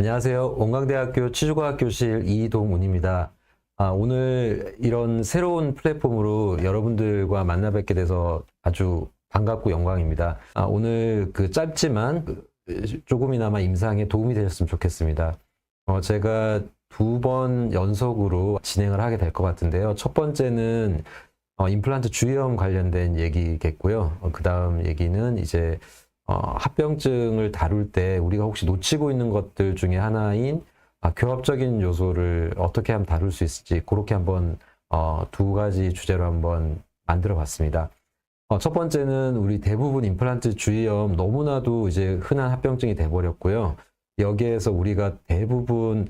안녕하세요. 원광대학교 치주과학교실 이동훈입니다. 오늘 이런 새로운 플랫폼으로 여러분들과 만나 뵙게 돼서 아주 반갑고 영광입니다. 오늘 짧지만 조금이나마 임상에 도움이 되셨으면 좋겠습니다. 제가 2번 연속으로 진행을 하게 될 것 같은데요. 첫 번째는 임플란트 주위염 관련된 얘기겠고요. 그 다음 얘기는 이제 합병증을 다룰 때 우리가 혹시 놓치고 있는 것들 중에 하나인 교합적인 요소를 어떻게 하면 다룰 수 있을지 그렇게 한번 두 가지 주제로 한번 만들어 봤습니다. 첫 번째는 우리 대부분 임플란트 주위염 너무나도 이제 흔한 합병증이 돼버렸고요. 여기에서 우리가 대부분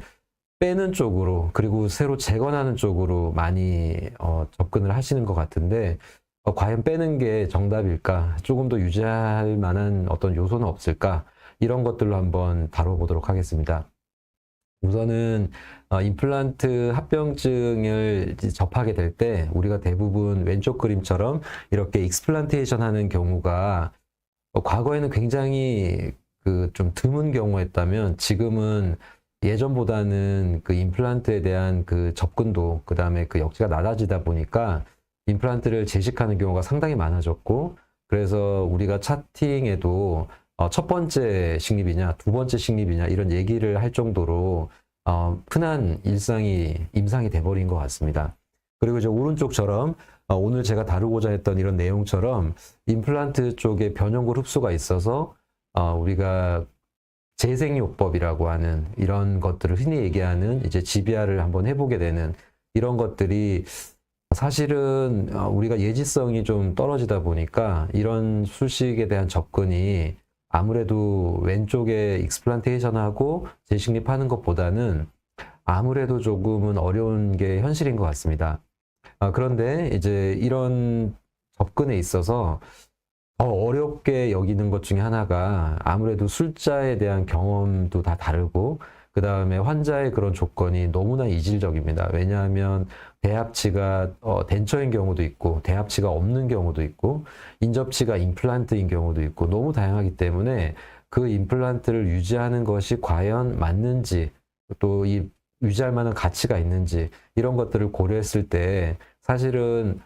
빼는 쪽으로 그리고 새로 재건하는 쪽으로 많이 접근을 하시는 것 같은데 과연 빼는 게 정답일까? 조금 더 유지할 만한 어떤 요소는 없을까? 이런 것들로 한번 다뤄보도록 하겠습니다. 우선은 임플란트 합병증을 접하게 될 때 우리가 대부분 왼쪽 그림처럼 이렇게 익스플란테이션 하는 경우가 과거에는 굉장히 좀 드문 경우였다면 지금은 예전보다는 그 임플란트에 대한 그 접근도 그 다음에 그 역지가 낮아지다 보니까 임플란트를 제식하는 경우가 상당히 많아졌고, 그래서 우리가 차팅에도 첫 번째 식립이냐 두 번째 식립이냐 이런 얘기를 할 정도로 흔한 임상이 돼버린 것 같습니다. 그리고 이제 오른쪽처럼 오늘 제가 다루고자 했던 이런 내용처럼 임플란트 쪽에 변형골 흡수가 있어서 우리가 재생요법이라고 하는 이런 것들을 흔히 얘기하는 이제 GBR을 한번 해보게 되는 이런 것들이 사실은 우리가 예지성이 좀 떨어지다 보니까 이런 수식에 대한 접근이 아무래도 왼쪽에 익스플란테이션하고 재식립하는 것보다는 아무래도 조금은 어려운 게 현실인 것 같습니다. 그런데 이제 이런 접근에 있어서 더 어렵게 여기는 것 중에 하나가 아무래도 술자에 대한 경험도 다 다르고 그 다음에 환자의 그런 조건이 너무나 이질적입니다. 왜냐하면 대합치가 덴처인 경우도 있고 대합치가 없는 경우도 있고 인접치가 임플란트인 경우도 있고 너무 다양하기 때문에 그 임플란트를 유지하는 것이 과연 맞는지 또 이 유지할 만한 가치가 있는지 이런 것들을 고려했을 때 사실은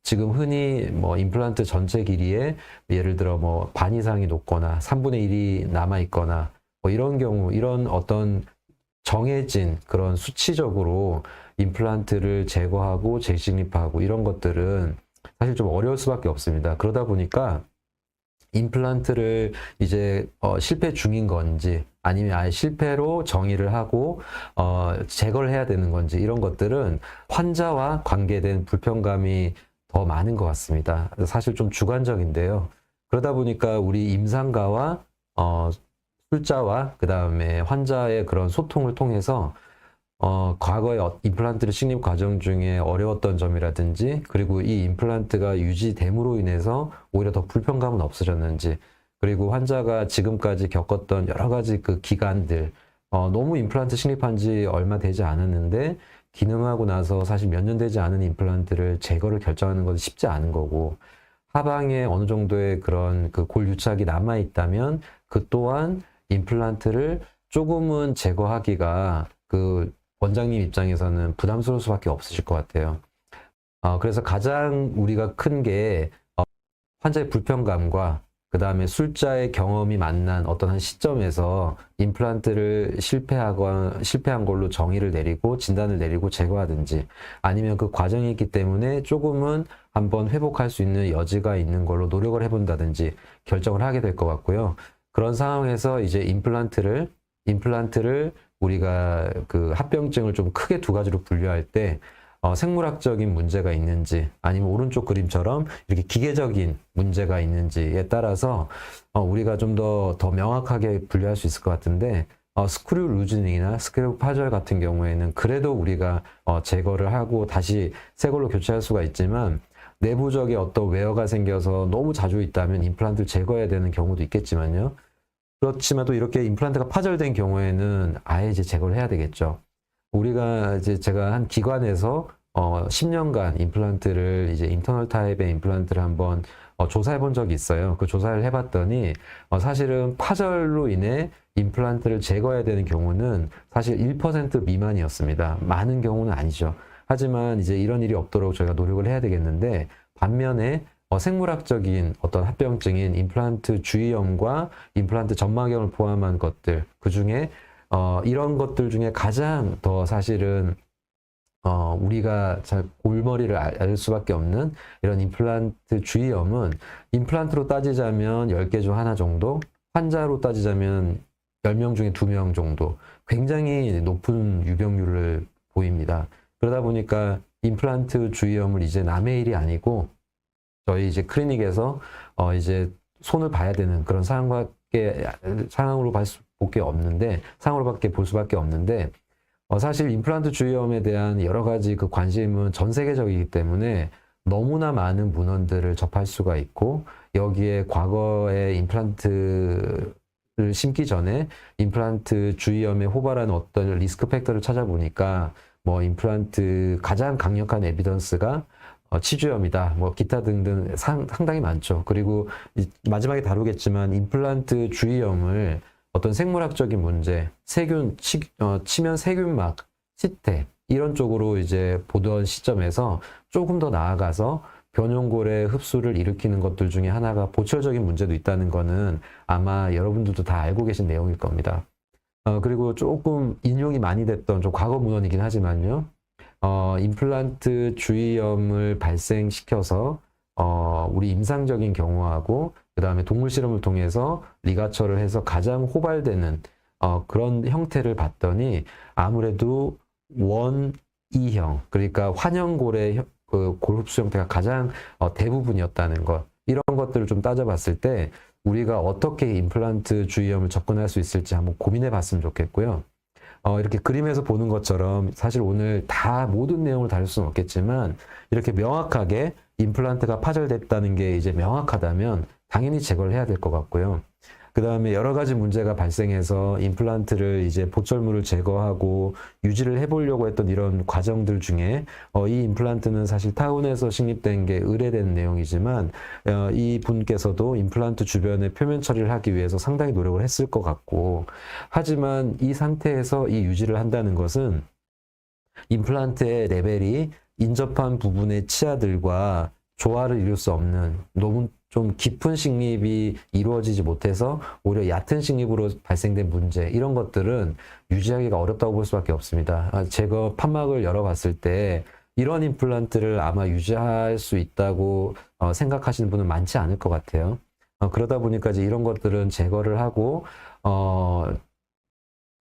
지금 흔히 뭐 임플란트 전체 길이에 예를 들어 뭐 반 이상이 높거나 3분의 1이 남아 있거나 뭐 이런 경우 이런 어떤 정해진 그런 수치적으로 임플란트를 제거하고 재식립하고 이런 것들은 사실 좀 어려울 수밖에 없습니다. 그러다 보니까 임플란트를 이제 실패 중인 건지 아니면 아예 실패로 정의를 하고 제거를 해야 되는 건지 이런 것들은 환자와 관계된 불편감이 더 많은 것 같습니다. 사실 좀 주관적인데요. 그러다 보니까 우리 임상가와 술자와 그 다음에 환자의 그런 소통을 통해서 과거에 임플란트를 식립 과정 중에 어려웠던 점이라든지 그리고 이 임플란트가 유지됨으로 인해서 오히려 더 불편감은 없어졌는지 그리고 환자가 지금까지 겪었던 여러 가지 그 기간들 너무 임플란트 식립한 지 얼마 되지 않았는데 기능하고 나서 사실 몇 년 되지 않은 임플란트를 제거를 결정하는 것은 쉽지 않은 거고 하방에 어느 정도의 그런 그 골 유착이 남아 있다면 그 또한 임플란트를 조금은 제거하기가 그 원장님 입장에서는 부담스러울 수밖에 없으실 것 같아요. 그래서 가장 우리가 큰 게 환자의 불편감과 그 다음에 술자의 경험이 만난 어떤 한 시점에서 임플란트를 실패한 걸로 정의를 내리고 진단을 내리고 제거하든지 아니면 그 과정이 있기 때문에 조금은 한번 회복할 수 있는 여지가 있는 걸로 노력을 해본다든지 결정을 하게 될 것 같고요. 그런 상황에서 이제 임플란트를 우리가 그 합병증을 좀 크게 두 가지로 분류할 때 생물학적인 문제가 있는지 아니면 오른쪽 그림처럼 이렇게 기계적인 문제가 있는지에 따라서 우리가 좀 더 명확하게 분류할 수 있을 것 같은데 스크류 루즈닝이나 스크류 파절 같은 경우에는 그래도 우리가 제거를 하고 다시 새 걸로 교체할 수가 있지만 내부적인 어떤 웨어가 생겨서 너무 자주 있다면 임플란트를 제거해야 되는 경우도 있겠지만요. 그렇지만 또 이렇게 임플란트가 파절된 경우에는 아예 이제 제거를 해야 되겠죠. 우리가 이제 제가 한 기관에서 10년간 임플란트를 이제 인터널 타입의 임플란트를 한번 조사해 본 적이 있어요. 그 조사를 해봤더니 사실은 파절로 인해 임플란트를 제거해야 되는 경우는 사실 1% 미만이었습니다. 많은 경우는 아니죠. 하지만 이제 이런 일이 없도록 저희가 노력을 해야 되겠는데, 반면에 생물학적인 어떤 합병증인 임플란트 주위염과 임플란트 점막염을 포함한 것들, 그 중에 이런 것들 중에 가장 더 사실은 우리가 잘 골머리를 알 수밖에 없는 이런 임플란트 주위염은 임플란트로 따지자면 10개 중 하나 정도, 환자로 따지자면 10명 중에 2명 정도, 굉장히 높은 유병률을 보입니다. 그러다 보니까 임플란트 주위염을 이제 남의 일이 아니고 저희 이제 클리닉에서 이제 손을 봐야 되는 그런 상황으로밖에 볼 수밖에 없는데, 사실 임플란트 주위염에 대한 여러 가지 그 관심은 전 세계적이기 때문에 너무나 많은 문헌들을 접할 수가 있고, 여기에 과거에 임플란트를 심기 전에 임플란트 주위염에 호발하는 어떤 리스크 팩터를 찾아보니까 뭐 임플란트 가장 강력한 에비던스가 치주염이다, 뭐 기타 등등 상당히 많죠. 그리고 마지막에 다루겠지만 임플란트 주위염을 어떤 생물학적인 문제, 치면 세균막, 치태 이런 쪽으로 이제 보던 시점에서 조금 더 나아가서 변용골의 흡수를 일으키는 것들 중에 하나가 보철적인 문제도 있다는 거는 아마 여러분들도 다 알고 계신 내용일 겁니다. 그리고 조금 인용이 많이 됐던 좀 과거 문헌이긴 하지만요. 임플란트 주위염을 발생시켜서 우리 임상적인 경우하고 그 다음에 동물 실험을 통해서 리가처를 해서 가장 호발되는 그런 형태를 봤더니 아무래도 1-2형, 그러니까 환연골의 그 골흡수 형태가 가장 대부분이었다는 것, 이런 것들을 좀 따져봤을 때 우리가 어떻게 임플란트 주위염을 접근할 수 있을지 한번 고민해 봤으면 좋겠고요. 이렇게 그림에서 보는 것처럼 사실 오늘 다 모든 내용을 다룰 수는 없겠지만, 이렇게 명확하게 임플란트가 파절됐다는 게 이제 명확하다면 당연히 제거를 해야 될 것 같고요. 그 다음에 여러 가지 문제가 발생해서 임플란트를 이제 보철물을 제거하고 유지를 해보려고 했던 이런 과정들 중에 이 임플란트는 사실 타운에서 식립된 게 의뢰된 내용이지만 이 분께서도 임플란트 주변에 표면 처리를 하기 위해서 상당히 노력을 했을 것 같고, 하지만 이 상태에서 이 유지를 한다는 것은 임플란트의 레벨이 인접한 부분의 치아들과 조화를 이룰 수 없는, 너무 좀 깊은 식립이 이루어지지 못해서 오히려 얕은 식립으로 발생된 문제, 이런 것들은 유지하기가 어렵다고 볼 수밖에 없습니다. 제가 판막을 열어봤을 때 이런 임플란트를 아마 유지할 수 있다고 생각하시는 분은 많지 않을 것 같아요. 그러다 보니까 이제 이런 것들은 제거를 하고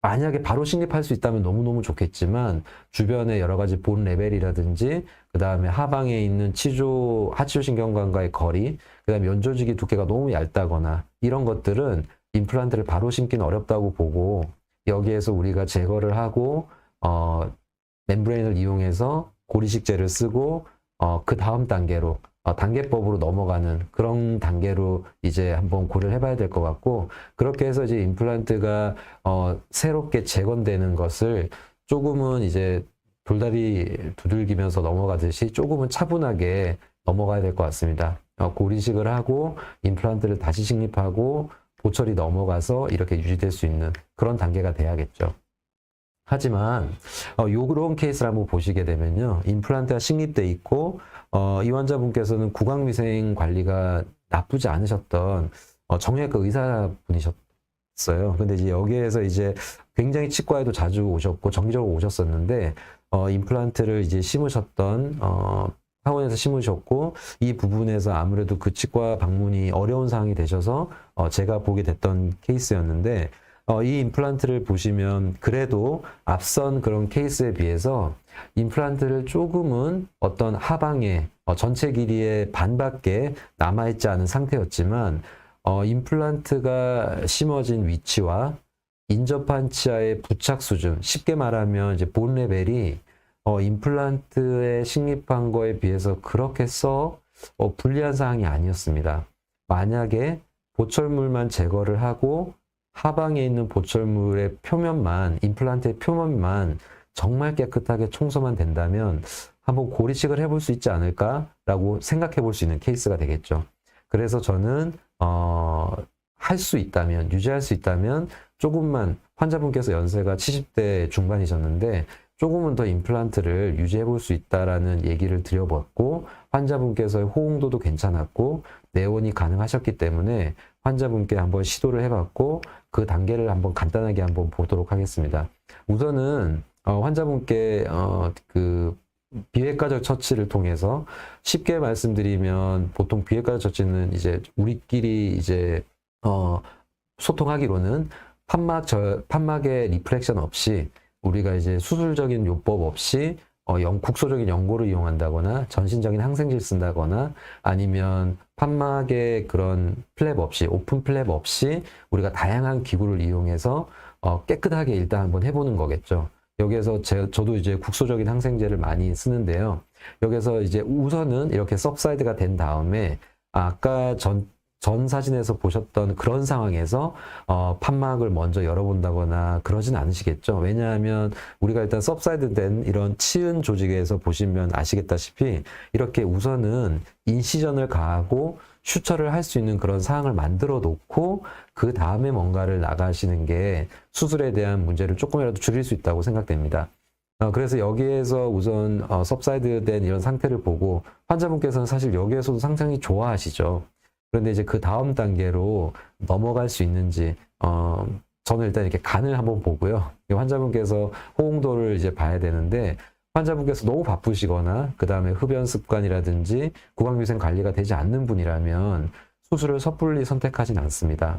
만약에 바로 식립할 수 있다면 너무너무 좋겠지만, 주변에 여러 가지 본 레벨이라든지 그 다음에 하방에 있는 하치조신경관과의 거리, 그 다음에 연조직의 두께가 너무 얇다거나 이런 것들은 임플란트를 바로 심기는 어렵다고 보고, 여기에서 우리가 제거를 하고 멤브레인을 이용해서 고리식제를 쓰고 그 다음 단계로 단계법으로 넘어가는 그런 단계로 이제 한번 고려를 해봐야 될 것 같고, 그렇게 해서 이제 임플란트가 새롭게 재건되는 것을 조금은 이제 돌다리 두들기면서 넘어가듯이 조금은 차분하게 넘어가야 될 것 같습니다. 고리식을 하고 임플란트를 다시 식립하고 보철이 넘어가서 이렇게 유지될 수 있는 그런 단계가 돼야겠죠. 하지만 요런 케이스를 한번 보시게 되면요, 임플란트가 식립돼 있고 이 환자분께서는 구강위생 관리가 나쁘지 않으셨던 정형외과 의사분이셨어요. 근데 이제 여기에서 이제 굉장히 치과에도 자주 오셨고 정기적으로 오셨었는데 임플란트를 이제 심으셨던 타원에서 심으셨고, 이 부분에서 아무래도 그 치과 방문이 어려운 상황이 되셔서 제가 보게 됐던 케이스였는데, 이 임플란트를 보시면 그래도 앞선 그런 케이스에 비해서 임플란트를 조금은 어떤 하방에 전체 길이의 반밖에 남아있지 않은 상태였지만 임플란트가 심어진 위치와 인접한 치아의 부착 수준, 쉽게 말하면 이제 본 레벨이 임플란트에 식립한 거에 비해서 그렇게 불리한 사항이 아니었습니다. 만약에 보철물만 제거를 하고 하방에 있는 보철물의 표면만, 임플란트의 표면만 정말 깨끗하게 청소만 된다면 한번 고리식을 해볼 수 있지 않을까라고 생각해 볼 수 있는 케이스가 되겠죠. 그래서 저는 할 수 있다면, 유지할 수 있다면 조금만, 환자분께서 연세가 70대 중반이셨는데 조금은 더 임플란트를 유지해 볼 수 있다라는 얘기를 드려봤고, 환자분께서의 호응도도 괜찮았고 내원이 가능하셨기 때문에 환자분께 한번 시도를 해봤고, 그 단계를 한번 간단하게 한번 보도록 하겠습니다. 우선은 환자분께 그 비외과적 처치를 통해서, 쉽게 말씀드리면 보통 비외과적 처치는 이제 우리끼리 이제 소통하기로는 판막의 리프렉션 없이, 우리가 이제 수술적인 요법 없이 국소적인 연고를 이용한다거나 전신적인 항생제를 쓴다거나 아니면 판막의 그런 플랩 없이, 오픈 플랩 없이 우리가 다양한 기구를 이용해서 깨끗하게 일단 한번 해보는 거겠죠. 여기에서 저도 이제 국소적인 항생제를 많이 쓰는데요. 여기서 이제 우선은 이렇게 सब사이드가 된 다음에, 아까 전 사진에서 보셨던 그런 상황에서 판막을 먼저 열어본다거나 그러진 않으시겠죠. 왜냐하면 우리가 일단 सब사이드 된 이런 치은 조직에서 보시면 아시겠다시피 이렇게 우선은 인시전을 가하고 슈처를 할 수 있는 그런 상황을 만들어 놓고 그 다음에 뭔가를 나가시는 게 수술에 대한 문제를 조금이라도 줄일 수 있다고 생각됩니다. 그래서 여기에서 우선 सब사이드 된 이런 상태를 보고, 환자분께서는 사실 여기에서도 상당히 좋아하시죠. 그런데 이제 그 다음 단계로 넘어갈 수 있는지, 저는 일단 이렇게 간을 한번 보고요. 환자분께서 호응도를 이제 봐야 되는데, 환자분께서 너무 바쁘시거나 그 다음에 흡연 습관이라든지 구강위생 관리가 되지 않는 분이라면 수술을 섣불리 선택하진 않습니다.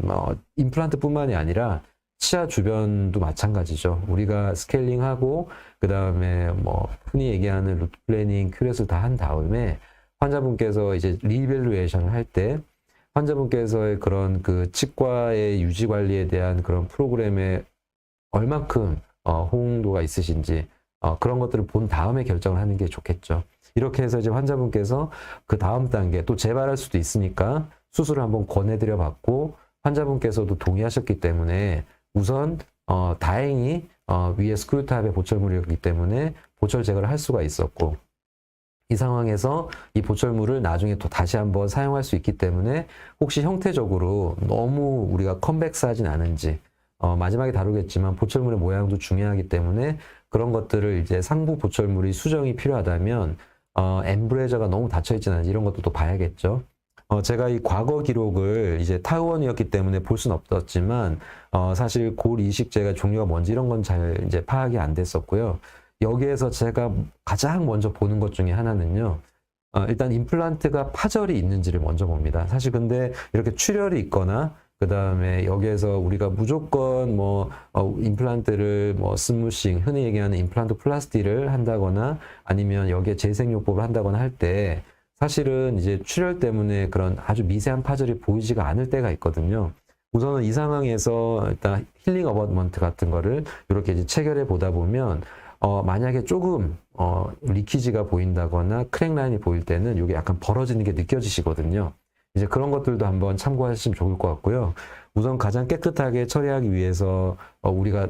임플란트뿐만이 아니라 치아 주변도 마찬가지죠. 우리가 스케일링하고 그 다음에 뭐 흔히 얘기하는 루트 플래닝, 큐렛을 다 한 다음에 환자분께서 이제 리이밸루에이션을 할 때 환자분께서의 그런 그 치과의 유지 관리에 대한 그런 프로그램에 얼만큼 호응도가 있으신지 그런 것들을 본 다음에 결정을 하는 게 좋겠죠. 이렇게 해서 이제 환자분께서 그 다음 단계 또 재발할 수도 있으니까 수술을 한번 권해드려 봤고, 환자분께서도 동의하셨기 때문에 우선 다행히 위에 스크류탑에 보철물이었기 때문에 보철 제거를 할 수가 있었고, 이 상황에서 이 보철물을 나중에 또 다시 한번 사용할 수 있기 때문에 혹시 형태적으로 너무 우리가 컴백스하진 않은지, 마지막에 다루겠지만 보철물의 모양도 중요하기 때문에 그런 것들을 이제 상부 보철물이 수정이 필요하다면 엠브레저가 너무 닫혀있지는 않은지 이런 것도 또 봐야겠죠. 제가 이 과거 기록을 이제 타원이었기 때문에 볼 수는 없었지만 사실 골 이식제가 종류가 뭔지 이런 건 잘 이제 파악이 안 됐었고요. 여기에서 제가 가장 먼저 보는 것 중에 하나는요, 일단 임플란트가 파절이 있는지를 먼저 봅니다. 사실 근데 이렇게 출혈이 있거나 그 다음에 여기에서 우리가 무조건 뭐 임플란트를 뭐 스무싱, 흔히 얘기하는 임플란트 플라스티를 한다거나 아니면 여기에 재생요법을 한다거나 할 때 사실은 이제 출혈 때문에 그런 아주 미세한 파절이 보이지가 않을 때가 있거든요. 우선은 이 상황에서 일단 힐링 어버먼트 같은 거를 이렇게 이제 체결해 보다 보면 만약에 조금 리키지가 보인다거나 크랙 라인이 보일 때는 이게 약간 벌어지는 게 느껴지시거든요. 이제 그런 것들도 한번 참고하시면 좋을 것 같고요. 우선 가장 깨끗하게 처리하기 위해서 우리가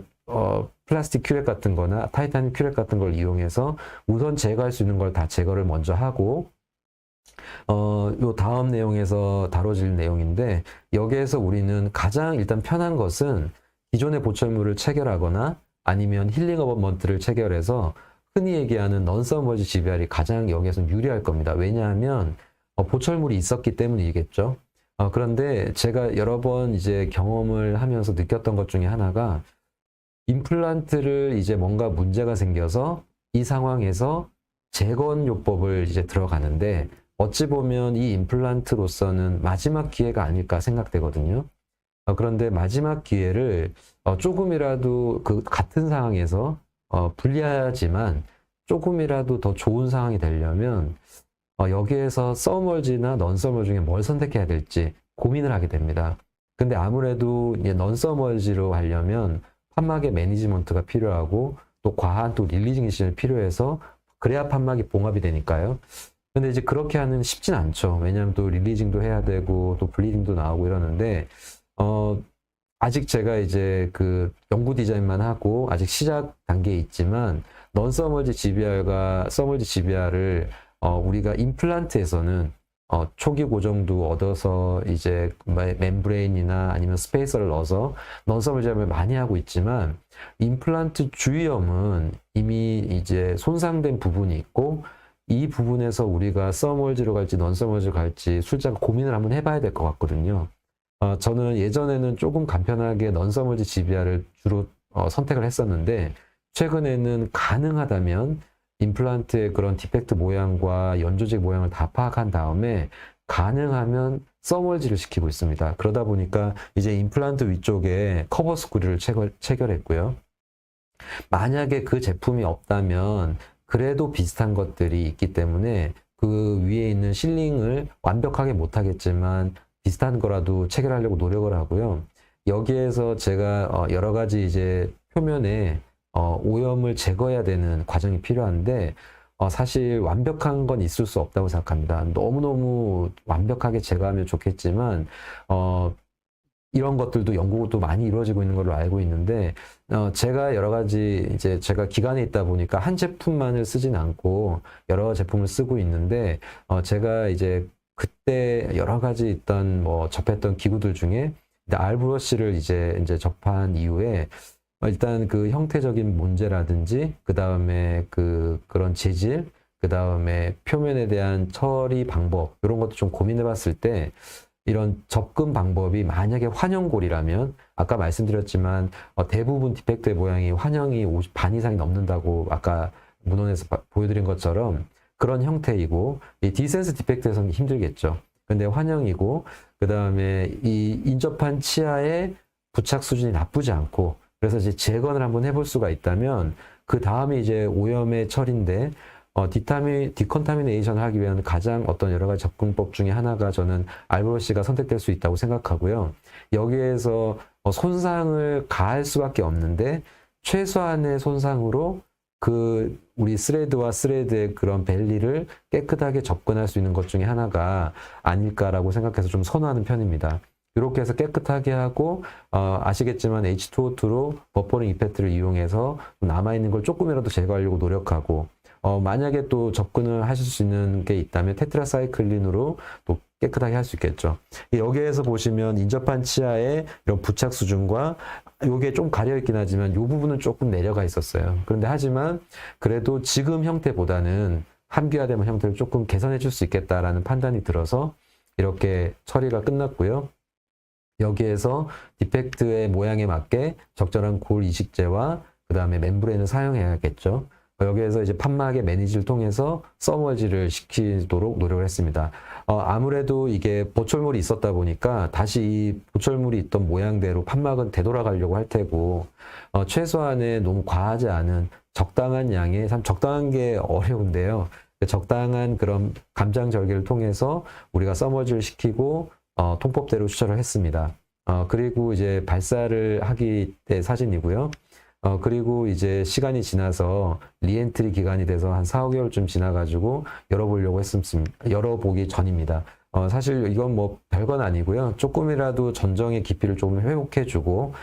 플라스틱 큐렛 같은 거나 타이타늄 큐렛 같은 걸 이용해서 우선 제거할 수 있는 걸 다 제거를 먼저 하고, 요 다음 내용에서 다뤄질 내용인데, 여기에서 우리는 가장 일단 편한 것은 기존의 보철물을 체결하거나 아니면 힐링 어버먼트를 체결해서 흔히 얘기하는 넌서머지 GBR이 가장 여기에서 유리할 겁니다. 왜냐하면 보철물이 있었기 때문이겠죠. 그런데 제가 여러 번 이제 경험을 하면서 느꼈던 것 중에 하나가, 임플란트를 이제 뭔가 문제가 생겨서 이 상황에서 재건요법을 이제 들어가는데, 어찌 보면 이 임플란트로서는 마지막 기회가 아닐까 생각되거든요. 그런데 마지막 기회를 조금이라도 그 같은 상황에서 불리하지만 조금이라도 더 좋은 상황이 되려면 여기에서 서멀지나 넌서멀 중에 뭘 선택해야 될지 고민을 하게 됩니다. 근데 아무래도 이제 넌서멀지로 하려면 판막의 매니지먼트가 필요하고 또 과한 또 릴리징 시즌이 필요해서 그래야 판막이 봉합이 되니까요. 근데 이제 그렇게 하는 쉽진 않죠. 왜냐하면 또 릴리징도 해야 되고 또 블리딩도 나오고 이러는데 아직 제가 이제 그 연구 디자인만 하고 아직 시작 단계에 있지만 넌서멀지 GBR과 서멀지 GBR을 우리가 임플란트에서는 초기 고정도 얻어서 이제 멤브레인이나 아니면 스페이서를 넣어서 넌서멀지압을 많이 하고 있지만, 임플란트 주위염은 이미 이제 손상된 부분이 있고, 이 부분에서 우리가 서멀지로 갈지 넌서멀지로 갈지 술자가 고민을 한번 해봐야 될 것 같거든요. 저는 예전에는 조금 간편하게 넌서멀지 GBR을 주로 선택을 했었는데, 최근에는 가능하다면 임플란트의 그런 디펙트 모양과 연조직 모양을 다 파악한 다음에 가능하면 서멀지를 시키고 있습니다. 그러다 보니까 이제 임플란트 위쪽에 커버 스크류를 체결했고요. 만약에 그 제품이 없다면 그래도 비슷한 것들이 있기 때문에 그 위에 있는 실링을 완벽하게 못하겠지만 비슷한 거라도 체결하려고 노력을 하고요. 여기에서 제가 여러 가지 이제 표면에 오염을 제거해야 되는 과정이 필요한데, 사실 완벽한 건 있을 수 없다고 생각합니다. 너무너무 완벽하게 제거하면 좋겠지만, 이런 것들도 연구도 많이 이루어지고 있는 걸로 알고 있는데, 제가 여러 가지 이제 제가 기관에 있다 보니까 한 제품만을 쓰진 않고 여러 제품을 쓰고 있는데, 제가 이제 그때 여러 가지 있던 접했던 기구들 중에 R브러쉬를 이제 접한 이후에 일단 그 형태적인 문제라든지, 그 다음에 그런 재질, 그 다음에 표면에 대한 처리 방법, 이런 것도 좀 고민해 봤을 때, 이런 접근 방법이 만약에 환영골이라면, 아까 말씀드렸지만 대부분 디펙트의 모양이 환영이 반 이상이 넘는다고 아까 문헌에서 보여드린 것처럼 그런 형태이고, 이 디센스 디펙트에서는 힘들겠죠. 근데 환영이고, 그 다음에 이 인접한 치아의 부착 수준이 나쁘지 않고, 그래서 이제 재건을 한번 해볼 수가 있다면, 그 다음에 이제 오염의 처리인데, 디컨타미네이션을 하기 위한 가장 어떤 여러 가지 접근법 중에 하나가 저는 R브러쉬가 선택될 수 있다고 생각하고요. 여기에서 손상을 가할 수밖에 없는데, 최소한의 손상으로 우리 스레드와 스레드의 그런 밸리를 깨끗하게 접근할 수 있는 것 중에 하나가 아닐까라고 생각해서 좀 선호하는 편입니다. 이렇게 해서 깨끗하게 하고, 아시겠지만 H2O2로 버퍼링 이펙트를 이용해서 남아있는 걸 조금이라도 제거하려고 노력하고, 만약에 또 접근을 하실 수 있는 게 있다면 테트라사이클린으로 또 깨끗하게 할 수 있겠죠. 여기에서 보시면 인접한 치아의 이런 부착 수준과, 요게 좀 가려있긴 하지만 요 부분은 조금 내려가 있었어요. 그런데 하지만 그래도 지금 형태보다는 함기화된 형태를 조금 개선해 줄 수 있겠다라는 판단이 들어서 이렇게 처리가 끝났고요. 여기에서 디펙트의 모양에 맞게 적절한 골 이식제와 그 다음에 멤브레인을 사용해야겠죠. 여기에서 이제 판막의 매니지를 통해서 서멀지를 시키도록 노력을 했습니다. 아무래도 이게 보철물이 있었다 보니까 다시 이 보철물이 있던 모양대로 판막은 되돌아가려고 할 테고, 최소한의 너무 과하지 않은 적당한 양의, 참 적당한 게 어려운데요. 적당한 그런 감장 절개를 통해서 우리가 서멀지를 시키고 통법대로 추출을 했습니다. 그리고 이제 발사를 하기 때 사진이고요. 그리고 이제 시간이 지나서 리엔트리 기간이 돼서 한 4, 5개월쯤 지나가지고 열어보려고 했습니다. 열어보기 전입니다. 사실 이건 뭐 별건 아니고요. 조금이라도 전정의 깊이를 조금 회복해주고,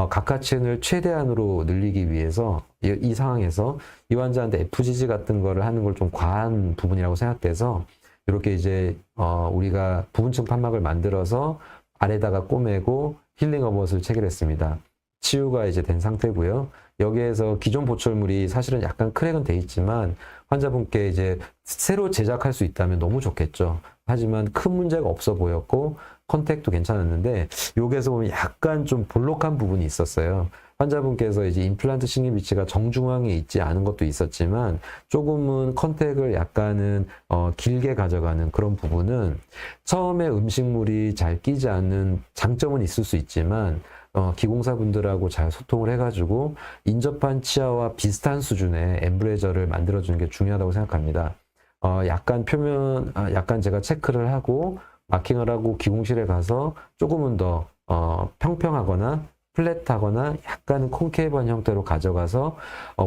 각하층을 최대한으로 늘리기 위해서 이 상황에서 이 환자한테 FGG 같은 거를 하는 걸 좀 과한 부분이라고 생각돼서 이렇게 이제 우리가 부분층 판막을 만들어서 아래다가 꼬매고 힐링 어봇을 체결했습니다. 치유가 이제 된 상태고요. 여기에서 기존 보철물이 사실은 약간 크랙은 돼 있지만 환자분께 이제 새로 제작할 수 있다면 너무 좋겠죠. 하지만 큰 문제가 없어 보였고 컨택도 괜찮았는데, 여기에서 보면 약간 좀 볼록한 부분이 있었어요. 환자분께서 이제 임플란트 식립 위치가 정중앙에 있지 않은 것도 있었지만 조금은 컨택을 약간은 길게 가져가는 그런 부분은 처음에 음식물이 잘 끼지 않는 장점은 있을 수 있지만, 기공사분들하고 잘 소통을 해가지고 인접한 치아와 비슷한 수준의 엠브레저를 만들어주는 게 중요하다고 생각합니다. 약간 약간 제가 체크를 하고 마킹을 하고 기공실에 가서 조금은 더 평평하거나 플랫하거나 약간은 콘케이브한 형태로 가져가서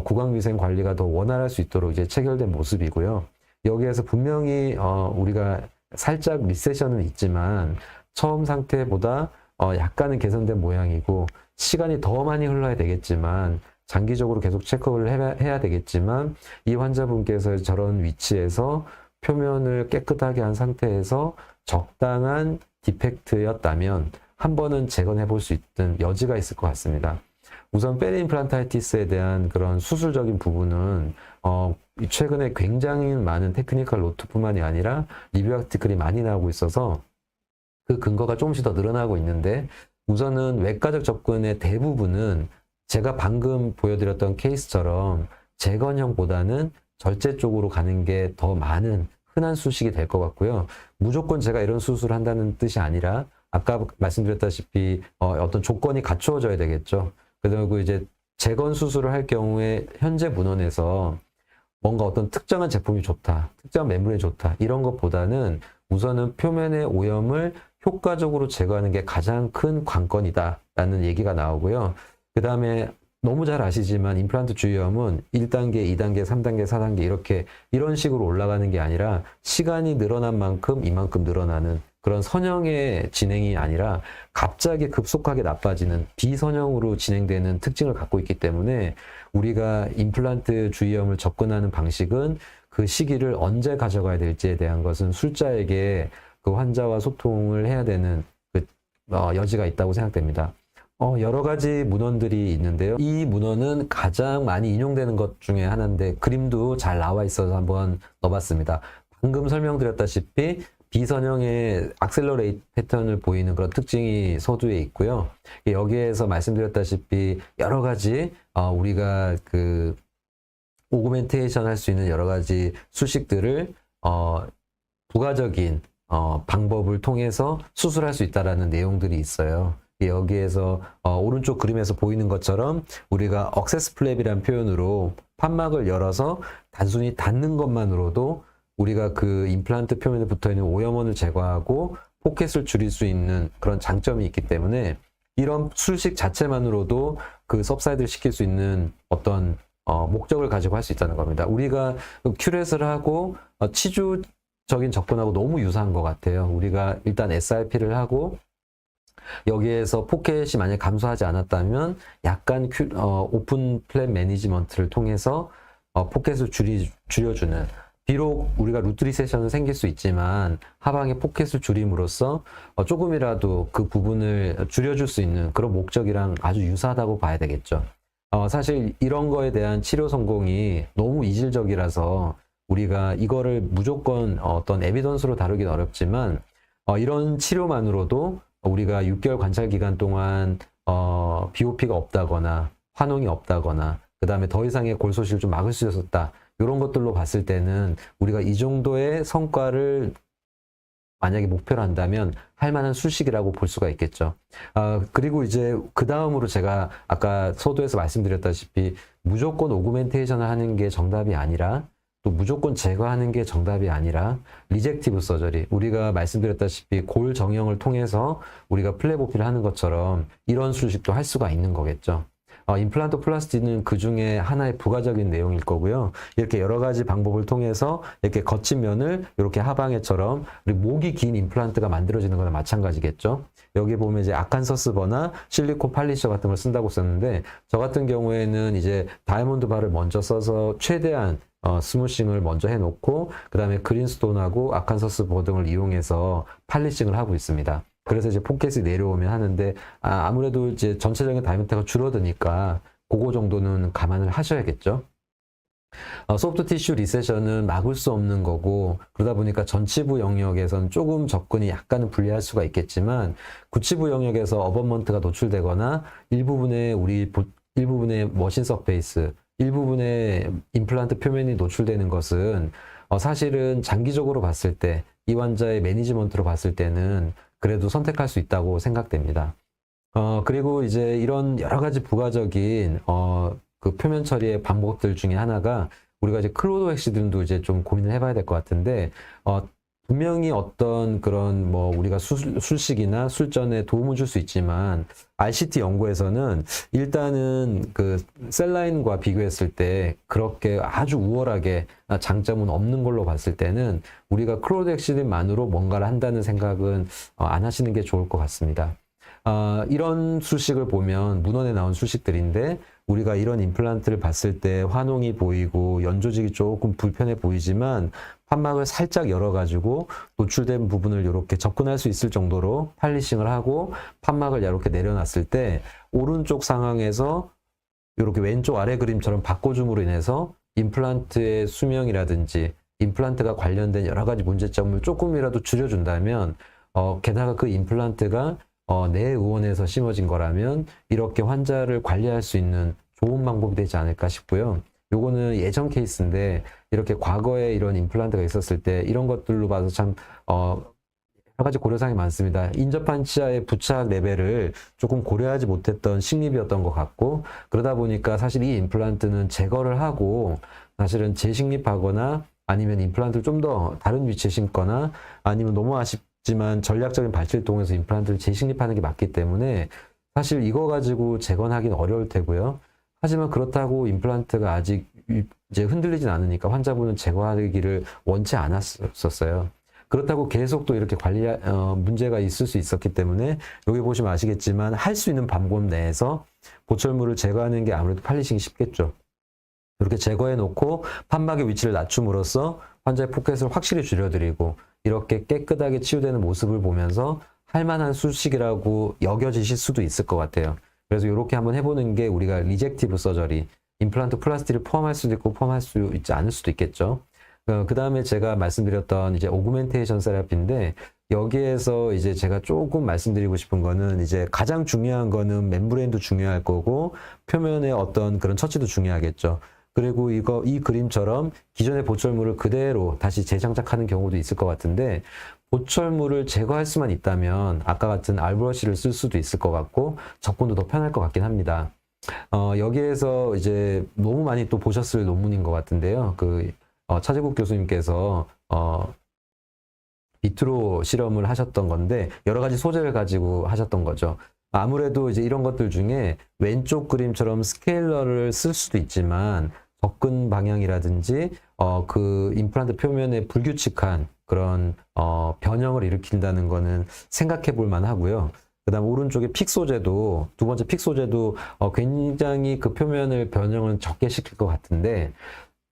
구강위생 관리가 더 원활할 수 있도록 이제 체결된 모습이고요. 여기에서 분명히 우리가 살짝 리세션은 있지만 처음 상태보다 약간은 개선된 모양이고, 시간이 더 많이 흘러야 되겠지만 장기적으로 계속 체크를 해야 되겠지만 이 환자분께서 저런 위치에서 표면을 깨끗하게 한 상태에서 적당한 디펙트였다면 한 번은 재건해 볼 수 있는 여지가 있을 것 같습니다. 우선 페리임플란타이티스에 대한 그런 수술적인 부분은 최근에 굉장히 많은 테크니컬 노트뿐만이 아니라 리뷰 아티클이 많이 나오고 있어서 그 근거가 조금씩 더 늘어나고 있는데, 우선은 외과적 접근의 대부분은 제가 방금 보여드렸던 케이스처럼 재건형보다는 절제 쪽으로 가는 게 더 많은 흔한 수식이 될 것 같고요. 무조건 제가 이런 수술을 한다는 뜻이 아니라 아까 말씀드렸다시피 어떤 조건이 갖추어져야 되겠죠. 그리고 이제 재건 수술을 할 경우에 현재 문헌에서 뭔가 어떤 특정한 제품이 좋다, 특정한 멤브레인이 좋다, 이런 것보다는 우선은 표면의 오염을 효과적으로 제거하는 게 가장 큰 관건이다라는 얘기가 나오고요. 그 다음에 너무 잘 아시지만 임플란트 주위염은 1단계, 2단계, 3단계, 4단계 이런 식으로 올라가는 게 아니라 시간이 늘어난 만큼 이만큼 늘어나는 그런 선형의 진행이 아니라 갑자기 급속하게 나빠지는 비선형으로 진행되는 특징을 갖고 있기 때문에 우리가 임플란트 주위염을 접근하는 방식은 그 시기를 언제 가져가야 될지에 대한 것은 술자에게 그 환자와 소통을 해야 되는 여지가 있다고 생각됩니다. 여러 가지 문헌들이 있는데요. 이 문헌은 가장 많이 인용되는 것 중에 하나인데 그림도 잘 나와 있어서 한번 넣어봤습니다. 방금 설명드렸다시피 비선형의 악셀러레이트 패턴을 보이는 그런 특징이 서두에 있고요. 여기에서 말씀드렸다시피 여러 가지 우리가 그 오그멘테이션 할 수 있는 여러 가지 수식들을 부가적인 방법을 통해서 수술할 수 있다라는 내용들이 있어요. 여기에서 오른쪽 그림에서 보이는 것처럼 우리가 억세스 플랩이라는 표현으로 판막을 열어서 단순히 닫는 것만으로도 우리가 그 임플란트 표면에 붙어있는 오염원을 제거하고 포켓을 줄일 수 있는 그런 장점이 있기 때문에 이런 술식 자체만으로도 그 सब사이드를 시킬 수 있는 어떤 목적을 가지고 할 수 있다는 겁니다. 우리가 큐렛을 하고 치주적인 접근하고 너무 유사한 것 같아요. 우리가 일단 SRP를 하고 여기에서 포켓이 만약 감소하지 않았다면 약간 오픈 플랩 매니지먼트를 통해서 포켓을 줄여주는, 비록 우리가 루트 리세션은 생길 수 있지만 하방에 포켓을 줄임으로써 조금이라도 그 부분을 줄여줄 수 있는 그런 목적이랑 아주 유사하다고 봐야 되겠죠. 사실 이런 거에 대한 치료 성공이 너무 이질적이라서 우리가 이거를 무조건 어떤 에비던스로 다루긴 어렵지만 이런 치료만으로도 우리가 6개월 관찰 기간 동안 BOP가 없다거나 환홍이 없다거나 그 다음에 더 이상의 골소식을 좀 막을 수 있었다, 이런 것들로 봤을 때는 우리가 이 정도의 성과를 만약에 목표로 한다면 할 만한 수식이라고 볼 수가 있겠죠. 그리고 이제 그 다음으로 제가 아까 서두에서 말씀드렸다시피 무조건 오그멘테이션을 하는 게 정답이 아니라 또 무조건 제거하는 게 정답이 아니라 리젝티브 서저리, 우리가 말씀드렸다시피 골 정형을 통해서 우리가 플레보피를 하는 것처럼 이런 수식도 할 수가 있는 거겠죠. 임플란트 플라스티는 그 중에 하나의 부가적인 내용일 거고요. 이렇게 여러 가지 방법을 통해서 이렇게 거친 면을 이렇게 하방에처럼 우리 목이 긴 임플란트가 만들어지는 거나 마찬가지겠죠. 여기 보면 이제 아칸서스 버나 실리콘 팔리셔 같은 걸 쓴다고 썼는데, 저 같은 경우에는 이제 다이아몬드 바를 먼저 써서 최대한 스무싱을 먼저 해놓고 그 다음에 그린스톤하고 아칸서스 버 등을 이용해서 팔리싱을 하고 있습니다. 그래서 이제 포켓이 내려오면 하는데 아무래도 이제 전체적인 다이아미터가 줄어드니까 그거 정도는 감안을 하셔야겠죠. 소프트 티슈 리세션은 막을 수 없는 거고, 그러다 보니까 전치부 영역에서는 조금 접근이 약간은 불리할 수가 있겠지만 구치부 영역에서 어버먼트가 노출되거나 일부분의 머신 서페이스, 일부분의 임플란트 표면이 노출되는 것은 사실은 장기적으로 봤을 때 이 환자의 매니지먼트로 봤을 때는 그래도 선택할 수 있다고 생각됩니다. 그리고 이제 이런 여러 가지 부가적인 그 표면 처리의 방법들 중에 하나가 우리가 이제 클로드 왁시등도 이제 좀 고민을 해봐야 될 것 같은데, 분명히 어떤 그런 뭐 우리가 술식이나 술전에 도움을 줄 수 있지만 RCT 연구에서는 일단은 그 셀라인과 비교했을 때 그렇게 아주 우월하게 장점은 없는 걸로 봤을 때는 우리가 클로덱시딘만으로 뭔가를 한다는 생각은 안 하시는 게 좋을 것 같습니다. 이런 수식을 보면 문헌에 나온 수식들인데 우리가 이런 임플란트를 봤을 때 환홍이 보이고 연조직이 조금 불편해 보이지만 판막을 살짝 열어가지고 노출된 부분을 이렇게 접근할 수 있을 정도로 팔리싱을 하고 판막을 이렇게 내려놨을 때 오른쪽 상황에서 이렇게 왼쪽 아래 그림처럼 바꿔줌으로 인해서 임플란트의 수명이라든지 임플란트가 관련된 여러 가지 문제점을 조금이라도 줄여준다면 게다가 그 임플란트가 내 의원에서 심어진 거라면 이렇게 환자를 관리할 수 있는 좋은 방법이 되지 않을까 싶고요. 요거는 예전 케이스인데 이렇게 과거에 이런 임플란트가 있었을 때 이런 것들로 봐서 참 여러 가지 고려사항이 많습니다. 인접한 치아의 부착 레벨을 조금 고려하지 못했던 식립이었던 것 같고, 그러다 보니까 사실 이 임플란트는 제거를 하고 사실은 재식립하거나 아니면 임플란트를 좀 더 다른 위치에 심거나 아니면 너무 아쉽지만 전략적인 발치를 통해서 임플란트를 재식립하는 게 맞기 때문에 사실 이거 가지고 재건하기는 어려울 테고요. 하지만 그렇다고 임플란트가 아직 이제 흔들리진 않으니까 환자분은 제거하기를 원치 않았었어요. 그렇다고 계속 또 이렇게 문제가 있을 수 있었기 때문에 여기 보시면 아시겠지만 할 수 있는 방법 내에서 보철물을 제거하는 게 아무래도 팔리싱이 쉽겠죠. 이렇게 제거해 놓고 판막의 위치를 낮춤으로써 환자의 포켓을 확실히 줄여드리고 이렇게 깨끗하게 치유되는 모습을 보면서 할 만한 수식이라고 여겨지실 수도 있을 것 같아요. 그래서 이렇게 한번 해보는 게 우리가 리젝티브 서저리, 임플란트 플라스티를 포함할 수도 있고 포함할 수 있지 않을 수도 있겠죠. 그 다음에 제가 말씀드렸던 이제 오그멘테이션 세라피인데 여기에서 이제 제가 조금 말씀드리고 싶은 거는 이제 가장 중요한 거는 멤브레인도 중요할 거고 표면의 어떤 그런 처치도 중요하겠죠. 그리고 이 그림처럼 기존의 보철물을 그대로 다시 재장착하는 경우도 있을 것 같은데 보철물을 제거할 수만 있다면 아까 같은 알브러시를 쓸 수도 있을 것 같고 접근도 더 편할 것 같긴 합니다. 여기에서 이제 너무 많이 또 보셨을 논문인 것 같은데요. 차재국 교수님께서 비트로 실험을 하셨던 건데 여러 가지 소재를 가지고 하셨던 거죠. 아무래도 이제 이런 것들 중에 왼쪽 그림처럼 스케일러를 쓸 수도 있지만 접근 방향이라든지 그 임플란트 표면에 불규칙한 그런 변형을 일으킨다는 거는 생각해 볼 만하고요. 그다음 오른쪽에 픽 소재도 두 번째 픽 소재도 굉장히 그 표면을 변형을 적게 시킬 것 같은데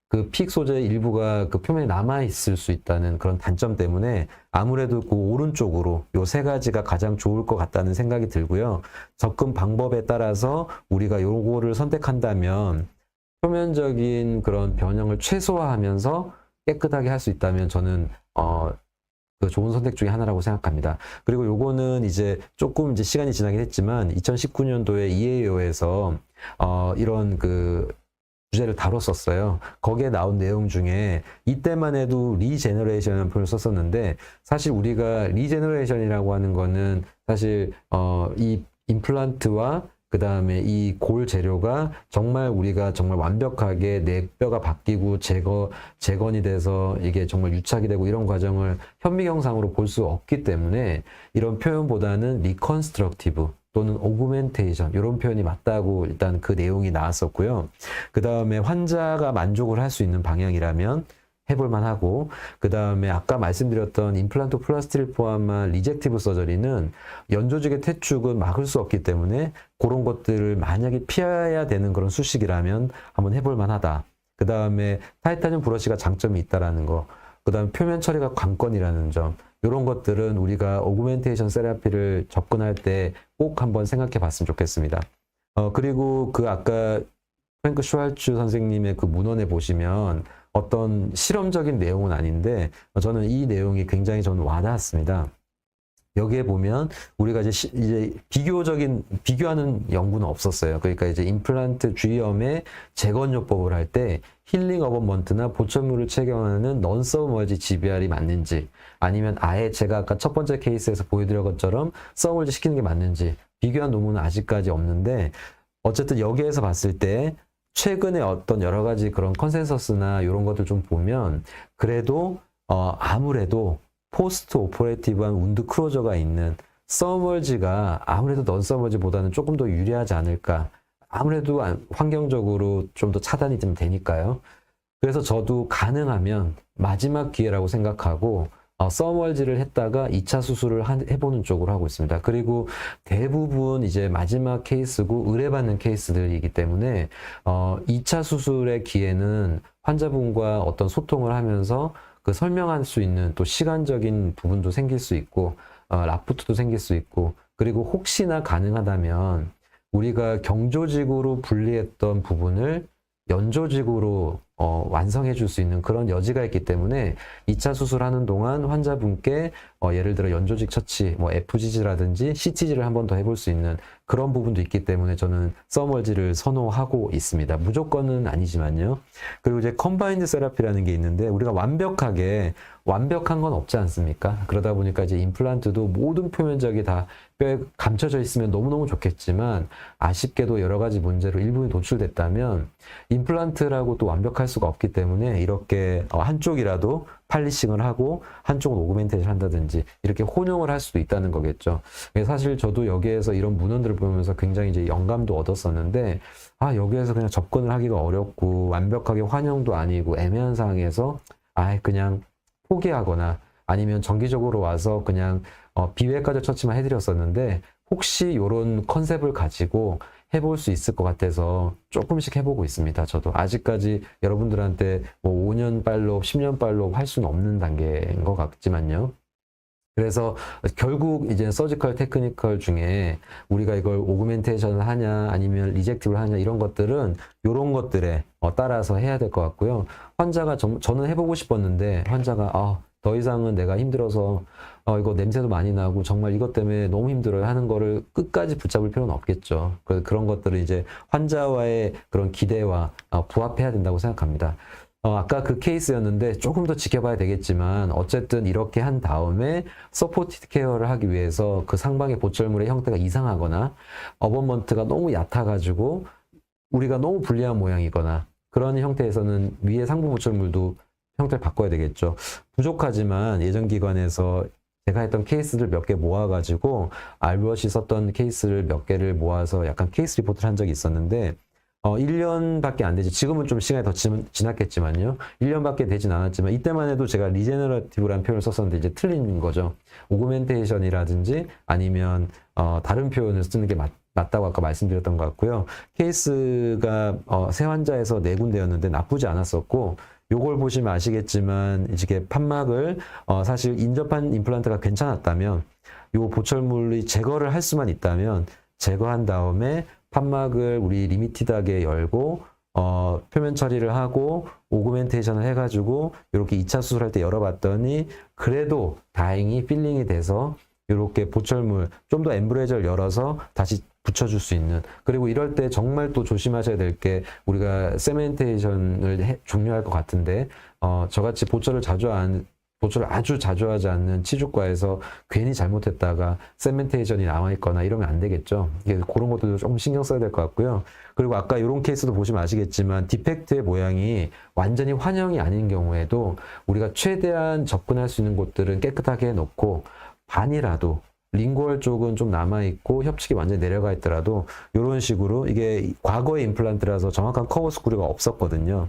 그 픽 소재의 일부가 그 표면에 남아 있을 수 있다는 그런 단점 때문에 아무래도 그 오른쪽으로 요 세 가지가 가장 좋을 것 같다는 생각이 들고요. 접근 방법에 따라서 우리가 요거를 선택한다면 표면적인 그런 변형을 최소화하면서 깨끗하게 할 수 있다면 저는 그 좋은 선택 중에 하나라고 생각합니다. 그리고 요거는 이제 조금 이제 시간이 지나긴 했지만 2019년도에 EAO에서 이런 그 주제를 다뤘었어요. 거기에 나온 내용 중에 이때만 해도 리제너레이션이라는 표현을 썼었는데 사실 우리가 리제너레이션이라고 하는 거는 사실 이 임플란트와 그 다음에 이 골 재료가 정말 우리가 정말 완벽하게 내 뼈가 바뀌고 재건이 돼서 이게 정말 유착이 되고 이런 과정을 현미경상으로 볼 수 없기 때문에 이런 표현보다는 리컨스트럭티브 또는 오그멘테이션 이런 표현이 맞다고 일단 그 내용이 나왔었고요. 그 다음에 환자가 만족을 할 수 있는 방향이라면 해볼만 하고 그 다음에 아까 말씀드렸던 임플란트 플라스티를 포함한 리젝티브 서저리는 연조직의 퇴축은 막을 수 없기 때문에 그런 것들을 만약에 피해야 되는 그런 수식이라면 한번 해볼만 하다. 그 다음에 타이타늄 브러쉬가 장점이 있다라는 거, 그 다음에 표면 처리가 관건이라는 점, 이런 것들은 우리가 오그멘테이션 세라피를 접근할 때 꼭 한번 생각해 봤으면 좋겠습니다. 그리고 그 아까 프랭크 슈왈츠 선생님의 그 문헌에 보시면 어떤 실험적인 내용은 아닌데 저는 이 내용이 굉장히 저는 와닿았습니다. 여기에 보면 우리가 이제 비교하는 연구는 없었어요. 그러니까 이제 임플란트 주위염의 재건요법을 할 때 힐링 어버먼트나 보철물을 착용하는 넌서머지 GBR이 맞는지 아니면 아예 제가 아까 첫 번째 케이스에서 보여드린 것처럼 서머지 시키는 게 맞는지 비교한 논문은 아직까지 없는데 어쨌든 여기에서 봤을 때 최근에 어떤 여러 가지 그런 컨센서스나 이런 것들 좀 보면 그래도 아무래도 포스트 오퍼레이티브한 운드 크로저가 있는 서멀지가 아무래도 넌 서멀지보다는 조금 더 유리하지 않을까. 아무래도 환경적으로 좀 더 차단이 좀 되니까요. 그래서 저도 가능하면 마지막 기회라고 생각하고 썸월지를 했다가 2차 수술을 해보는 쪽으로 하고 있습니다. 그리고 대부분 이제 마지막 케이스고 의뢰받는 케이스들이기 때문에 2차 수술의 기회는 환자분과 어떤 소통을 하면서 그 설명할 수 있는 또 시간적인 부분도 생길 수 있고 라프트도 생길 수 있고, 그리고 혹시나 가능하다면 우리가 경조직으로 분리했던 부분을 연조직으로 완성해 줄 수 있는 그런 여지가 있기 때문에 2차 수술하는 동안 환자분께 예를 들어 연조직 처치, 뭐 FGG라든지 CTG를 한 번 더 해볼 수 있는 그런 부분도 있기 때문에 저는 썸월지를 선호하고 있습니다. 무조건은 아니지만요. 그리고 이제 컴바인드 세라피라는 게 있는데, 우리가 완벽한 건 없지 않습니까? 그러다 보니까 이제 임플란트도 모든 표면적이 다 뼈에 감춰져 있으면 너무너무 좋겠지만, 아쉽게도 여러 가지 문제로 일부분이 노출됐다면 임플란트라고 또 완벽할 수가 없기 때문에 이렇게 한쪽이라도 팔리싱을 하고 한쪽은 오그멘테이션 한다든지 이렇게 혼용을 할 수도 있다는 거겠죠. 사실 저도 여기에서 이런 문헌들을 보면서 굉장히 이제 영감도 얻었었는데, 여기에서 그냥 접근을 하기가 어렵고 완벽하게 환영도 아니고 애매한 상황에서 그냥 포기하거나 아니면 정기적으로 와서 그냥 비외과적 처치만 해드렸었는데, 혹시 이런 컨셉을 가지고 해볼 수 있을 것 같아서 조금씩 해보고 있습니다. 저도 아직까지 여러분들한테 뭐 5년 팔로업, 10년 팔로업 할 수는 없는 단계인 것 같지만요. 그래서 결국 이제 서지컬 테크니컬 중에 우리가 이걸 오그멘테이션을 하냐 아니면 리젝티브를 하냐, 이런 것들은 이런 것들에 따라서 해야 될 것 같고요. 환자가 저는 해보고 싶었는데 환자가 더 이상은 내가 힘들어서 이거 냄새도 많이 나고 정말 이것 때문에 너무 힘들어요 하는 거를 끝까지 붙잡을 필요는 없겠죠. 그런 것들을 이제 환자와의 그런 기대와 부합해야 된다고 생각합니다. 아까 그 케이스였는데 조금 더 지켜봐야 되겠지만, 어쨌든 이렇게 한 다음에 서포티드 케어를 하기 위해서 그 상방의 보철물의 형태가 이상하거나 어버먼트가 너무 얕아가지고 우리가 너무 불리한 모양이거나 그런 형태에서는 위에 상부 보철물도 형태를 바꿔야 되겠죠. 부족하지만 예전 기관에서 제가 했던 케이스를 몇 개 모아가지고 알버시 썼던 케이스를 몇 개를 모아서 약간 케이스 리포트를 한 적이 있었는데, 1년밖에 안 되지. 지금은 좀 시간이 더 지났겠지만요. 1년밖에 되진 않았지만, 이때만 해도 제가 리제너러티브라는 표현을 썼었는데 이제 틀린 거죠. 오그멘테이션이라든지 아니면 다른 표현을 쓰는 게 맞다고 아까 말씀드렸던 것 같고요. 케이스가 세 환자에서 4군데였는데 나쁘지 않았었고, 요걸 보시면 아시겠지만 이게 판막을 사실 인접한 임플란트가 괜찮았다면, 요 보철물이 제거를 할 수만 있다면 제거한 다음에 판막을 우리 리미티드하게 열고 표면 처리를 하고 오그멘테이션을 해가지고 이렇게 2차 수술할 때 열어봤더니 그래도 다행히 필링이 돼서 이렇게 보철물 좀 더 엠브레이저를 열어서 다시 붙여줄 수 있는, 그리고 이럴 때 정말 또 조심하셔야 될 게, 우리가 세멘테이션을 종료할 것 같은데 저같이 보철을 아주 자주 하지 않는 치주과에서 괜히 잘못했다가 세멘테이션이 남아있거나 이러면 안 되겠죠. 그런 것들도 조금 신경 써야 될 것 같고요. 그리고 아까 이런 케이스도 보시면 아시겠지만 디펙트의 모양이 완전히 환영이 아닌 경우에도 우리가 최대한 접근할 수 있는 곳들은 깨끗하게 해놓고, 반이라도 링구얼 쪽은 좀 남아있고 협측이 완전히 내려가 있더라도 이런 식으로, 이게 과거의 임플란트라서 정확한 커버 스크류가 없었거든요.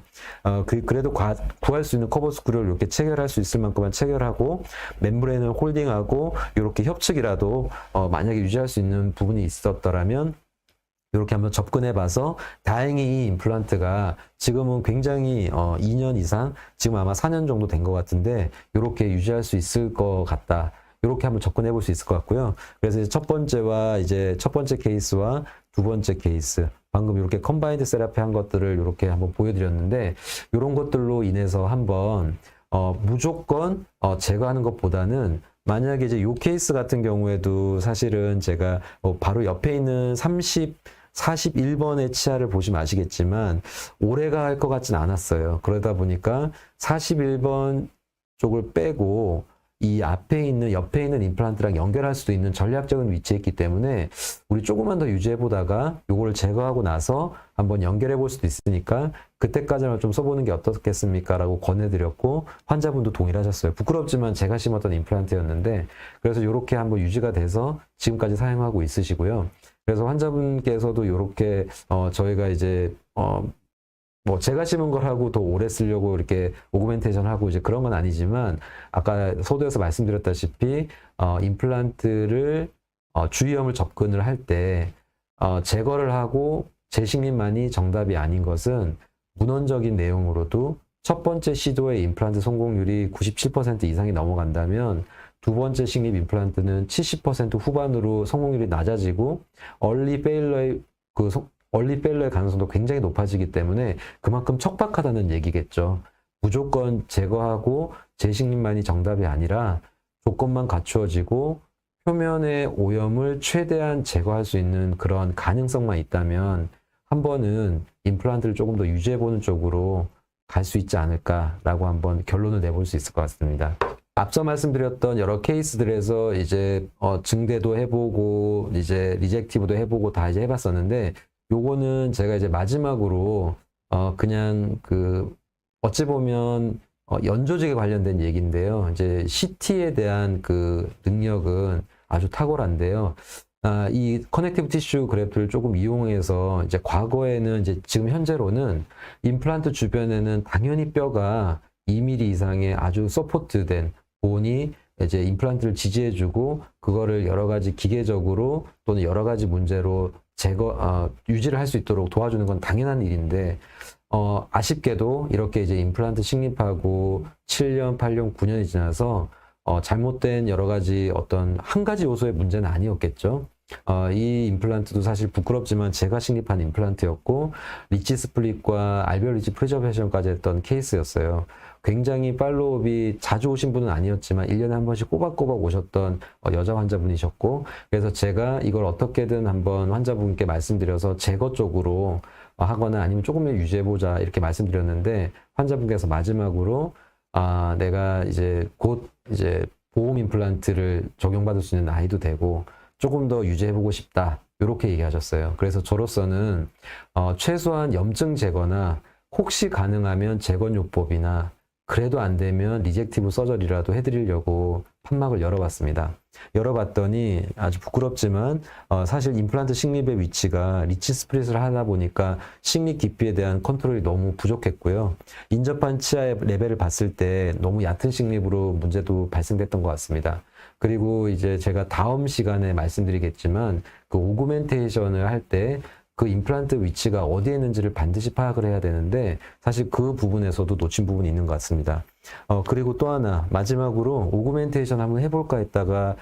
그래도 구할 수 있는 커버 스크류를 이렇게 체결할 수 있을 만큼만 체결하고 멤브레인을 홀딩하고 이렇게 협측이라도 만약에 유지할 수 있는 부분이 있었더라면 이렇게 한번 접근해 봐서, 다행히 이 임플란트가 지금은 굉장히 2년 이상, 지금 아마 4년 정도 된 것 같은데 이렇게 유지할 수 있을 것 같다. 이렇게 한번 접근해 볼 수 있을 것 같고요. 그래서 이제 첫 번째 케이스와 두 번째 케이스, 방금 이렇게 컴바인드 세라피 한 것들을 이렇게 한번 보여드렸는데, 이런 것들로 인해서 한번 무조건 제거하는 것보다는, 만약에 이제 요 케이스 같은 경우에도 사실은 제가 바로 옆에 있는 41번의 치아를 보시면 아시겠지만 오래가 할 것 같진 않았어요. 그러다 보니까 41번 쪽을 빼고 이 옆에 있는 임플란트랑 연결할 수도 있는 전략적인 위치에 있기 때문에 우리 조금만 더 유지해 보다가 요거를 제거하고 나서 한번 연결해 볼 수도 있으니까 그때까지만 좀 써보는 게 어떻겠습니까? 라고 권해드렸고, 환자분도 동일하셨어요. 부끄럽지만 제가 심었던 임플란트였는데, 그래서 요렇게 한번 유지가 돼서 지금까지 사용하고 있으시고요. 그래서 환자분께서도 요렇게 저희가 이제 뭐 제가 심은 걸 하고 더 오래 쓰려고 이렇게 오그멘테이션 하고 이제 그런 건 아니지만 아까 서두에서 말씀드렸다시피 임플란트를 주위염을 접근을 할 때 제거를 하고 재식립만이 정답이 아닌 것은 문헌적인 내용으로도 첫 번째 시도의 임플란트 성공률이 97% 이상이 넘어간다면 두 번째 식립 임플란트는 70% 후반으로 성공률이 낮아지고 얼리 페일러의 가능성도 굉장히 높아지기 때문에 그만큼 척박하다는 얘기겠죠. 무조건 제거하고 재식립만이 정답이 아니라 조건만 갖추어지고 표면의 오염을 최대한 제거할 수 있는 그런 가능성만 있다면 한 번은 임플란트를 조금 더 유지해보는 쪽으로 갈 수 있지 않을까라고 한번 결론을 내볼 수 있을 것 같습니다. 앞서 말씀드렸던 여러 케이스들에서 이제 증대도 해보고 이제 리젝티브도 해보고 다 이제 해봤었는데 요거는 제가 이제 마지막으로 그냥 어찌 보면 연조직에 관련된 얘기인데요. 이제 CT에 대한 그 능력은 아주 탁월한데요. 이 커넥티브 티슈 그래프를 조금 이용해서 이제 과거에는 이제 지금 현재로는 임플란트 주변에는 당연히 뼈가 2mm 이상의 아주 서포트된 본이 이제 임플란트를 지지해주고 그거를 여러 가지 기계적으로 또는 여러 가지 문제로 유지를 할 수 있도록 도와주는 건 당연한 일인데 아쉽게도 이렇게 이제 임플란트 식립하고 7년, 8년, 9년이 지나서 잘못된 여러 가지 어떤 한 가지 요소의 문제는 아니었겠죠. 이 임플란트도 사실 부끄럽지만 제가 식립한 임플란트였고 리치 스플릿과 알베올 리치 프리저베이션까지 했던 케이스였어요. 굉장히 팔로우업이 자주 오신 분은 아니었지만 1년에 한 번씩 꼬박꼬박 오셨던 여자 환자분이셨고 그래서 제가 이걸 어떻게든 한번 환자분께 말씀드려서 제거 쪽으로 하거나 아니면 조금만 유지해보자 이렇게 말씀드렸는데 환자분께서 마지막으로 내가 이제 곧 이제 보험 임플란트를 적용받을 수 있는 나이도 되고 조금 더 유지해보고 싶다 이렇게 얘기하셨어요. 그래서 저로서는 최소한 염증 제거나 혹시 가능하면 재건요법이나 그래도 안 되면 리젝티브 서저리라도 해드리려고 판막을 열어봤습니다. 열어봤더니 아주 부끄럽지만 사실 임플란트 식립의 위치가 리치 스플릿을 하다 보니까 식립 깊이에 대한 컨트롤이 너무 부족했고요. 인접한 치아의 레벨을 봤을 때 너무 얕은 식립으로 문제도 발생됐던 것 같습니다. 그리고 이제 제가 다음 시간에 말씀드리겠지만 그 오그멘테이션을 할 때 그 임플란트 위치가 어디에 있는지를 반드시 파악을 해야 되는데 사실 그 부분에서도 놓친 부분이 있는 것 같습니다. 그리고 또 하나 마지막으로 오그멘테이션 한번 해볼까 했다가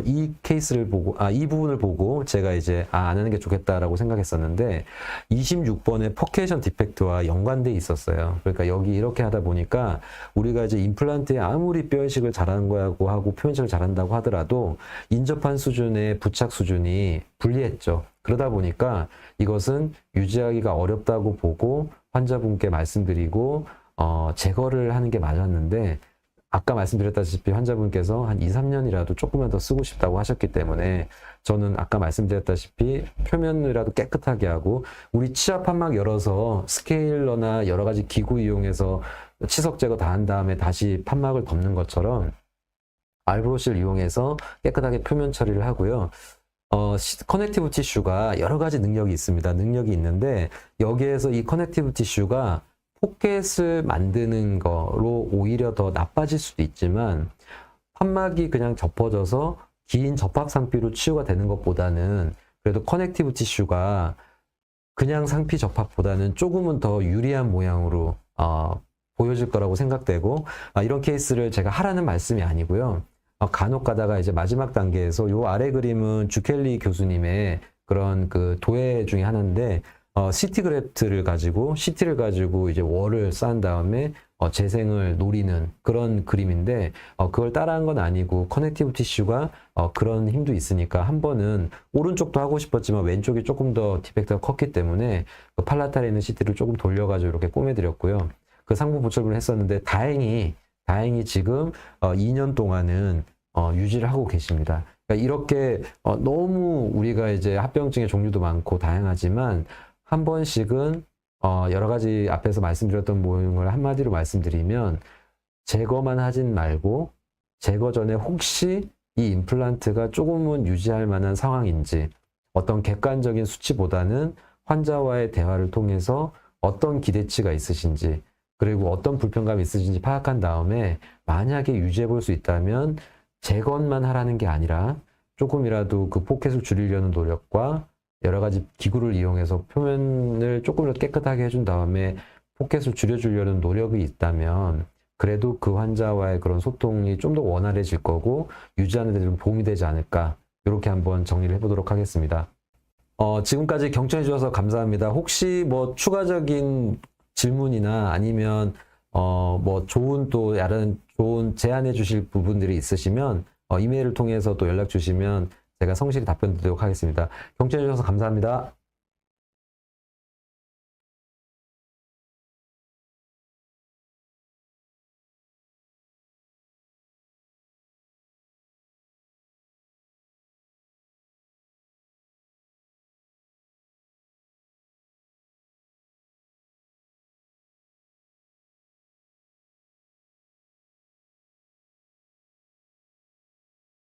이 케이스를 보고 이 부분을 보고 제가 이제 안 하는 게 좋겠다라고 생각했었는데 26번의 퍼케이션 디펙트와 연관돼 있었어요. 그러니까 여기 이렇게 하다 보니까 우리가 이제 임플란트에 아무리 뼈이식을 잘하는 거라고 하고 표현식을 잘한다고 하더라도 인접한 수준의 부착 수준이 불리했죠. 그러다 보니까 이것은 유지하기가 어렵다고 보고 환자분께 말씀드리고 제거를 하는 게 맞았는데 아까 말씀드렸다시피 환자분께서 한 2, 3년이라도 조금만 더 쓰고 싶다고 하셨기 때문에 저는 아까 말씀드렸다시피 표면이라도 깨끗하게 하고 우리 치아 판막 열어서 스케일러나 여러 가지 기구 이용해서 치석 제거 다 한 다음에 다시 판막을 덮는 것처럼 알브로시를 이용해서 깨끗하게 표면 처리를 하고요. 커넥티브 티슈가 여러 가지 능력이 있습니다. 능력이 있는데 여기에서 이 커넥티브 티슈가 포켓을 만드는 거로 오히려 더 나빠질 수도 있지만 판막이 그냥 접어져서 긴 접합 상피로 치유가 되는 것보다는 그래도 커넥티브 티슈가 그냥 상피 접합보다는 조금은 더 유리한 모양으로 보여질 거라고 생각되고 이런 케이스를 제가 하라는 말씀이 아니고요. 간혹 가다가 이제 마지막 단계에서 요 아래 그림은 주켈리 교수님의 그런 그 도예 중에 하나인데 CT를 가지고 이제 월을 쌓은 다음에 재생을 노리는 그런 그림인데 그걸 따라한 건 아니고 커넥티브 티슈가 그런 힘도 있으니까 한 번은 오른쪽도 하고 싶었지만 왼쪽이 조금 더 디펙트가 컸기 때문에 그 팔라탈에 있는 CT를 조금 돌려가지고 이렇게 꼬매드렸고요. 그 상부 보철분을 했었는데 다행히 지금 2년 동안은 유지를 하고 계십니다. 그러니까 이렇게 너무 우리가 이제 합병증의 종류도 많고 다양하지만 한 번씩은 여러 가지 앞에서 말씀드렸던 모형을 한마디로 말씀드리면 제거만 하진 말고 제거 전에 혹시 이 임플란트가 조금은 유지할 만한 상황인지 어떤 객관적인 수치보다는 환자와의 대화를 통해서 어떤 기대치가 있으신지, 그리고 어떤 불편감이 있으신지 파악한 다음에 만약에 유지해 볼 수 있다면 재건만 하라는 게 아니라 조금이라도 그 포켓을 줄이려는 노력과 여러 가지 기구를 이용해서 표면을 조금이라도 깨끗하게 해준 다음에 포켓을 줄여주려는 노력이 있다면 그래도 그 환자와의 그런 소통이 좀 더 원활해질 거고 유지하는 데 좀 도움이 되지 않을까, 이렇게 한번 정리를 해보도록 하겠습니다. 지금까지 경청해 주셔서 감사합니다. 혹시 뭐 추가적인 질문이나 아니면 뭐 좋은 또 다른 좋은 제안해 주실 부분들이 있으시면 이메일을 통해서 또 연락 주시면 제가 성실히 답변 드리도록 하겠습니다. 경청해 주셔서 감사합니다.